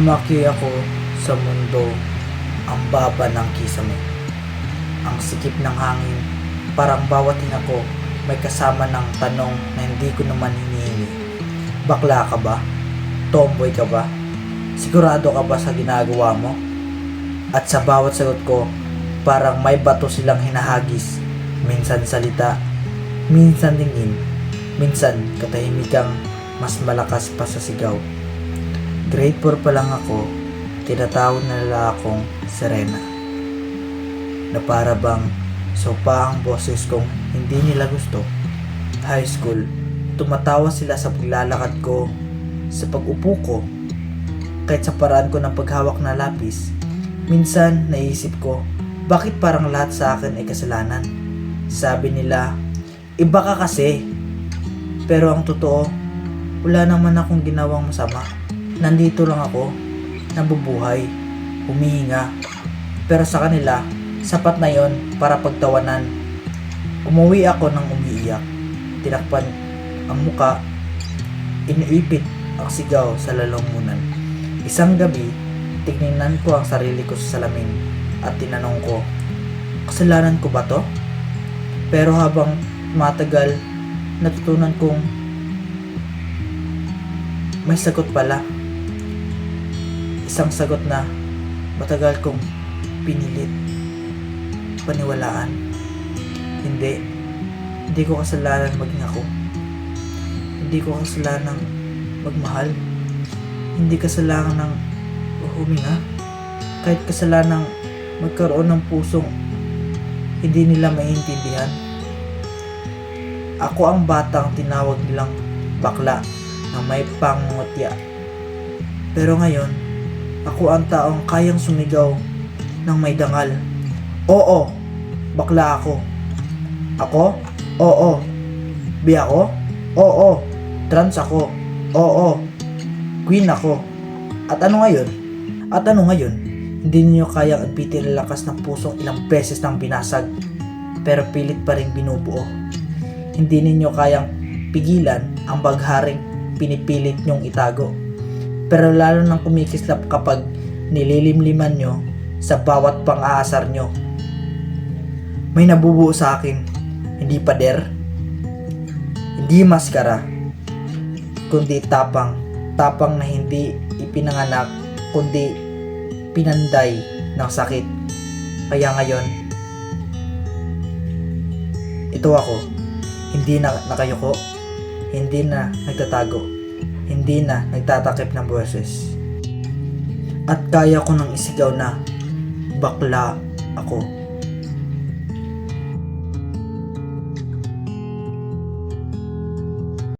Lumaki ako sa mundo ang baba ng kisame. Ang sikip ng hangin, parang bawat hinga ko may kasama ng tanong na hindi ko naman hinihingi. Bakla ka ba? Tomboy ka ba? Sigurado ka ba sa ginagawa mo? At sa bawat sagot ko, parang may bato silang hinahagis. Minsan salita, minsan tingin, minsan katahimikang mas malakas pa sa sigaw. Grade 4 pa lang ako, tinatawag na nila akong Serena. Na para bang sopa ang boses kong hindi nila gusto. High school, tumatawa sila sa paglalakad ko, sa pag-upo ko, kahit sa paraan ko ng paghawak na lapis. Minsan naisip ko, bakit parang lahat sa akin ay kasalanan? Sabi nila, iba ka kasi. Pero ang totoo, wala naman akong ginawang masama. Nandito lang ako, nabubuhay, humihinga. Pero sa kanila, sapat na yon para pagtawanan. Umuwi ako ng umiiyak, tinakpan ang muka, iniipit ang sigaw sa lalamunan. Isang gabi, tignan ko ang sarili ko sa salamin at tinanong ko, kasalanan ko ba to? Pero habang matagal, natutunan kong may sagot pala. Isang sagot na matagal kong pinilit paniwalaan. Hindi ko kasalanan maging ako. Hindi ko kasalanan magmahal. Hindi kasalanan ng huminga. Kahit kasalanan magkaroon ng pusong hindi nila maintindihan. Ako ang batang tinawag nilang bakla na may pangungutya. Pero ngayon, ako ang taong kayang sumigaw ng may dangal. Oo, bakla ako. Ako? Oo. Bi ako? Oo. Trans ako? Oo. Queen ako. At ano ngayon? Hindi niyo kayang agpitin ang lakas ng pusong ilang beses nang binasag, pero pilit pa rin binubuo. Hindi ninyo kayang pigilan ang bagharing pinipilit nyong itago. Pero lalo nang kumikislap kapag nililimliman nyo sa bawat pang-aasar nyo. May nabubuo sa akin, hindi pader, hindi maskara, kundi tapang na hindi ipinanganak, kundi pinanday ng sakit. Kaya ngayon, ito ako, hindi na nakayuko, hindi na nagtatago, hindi na nagtatakip ng boses. At kaya ko nang isigaw na bakla ako.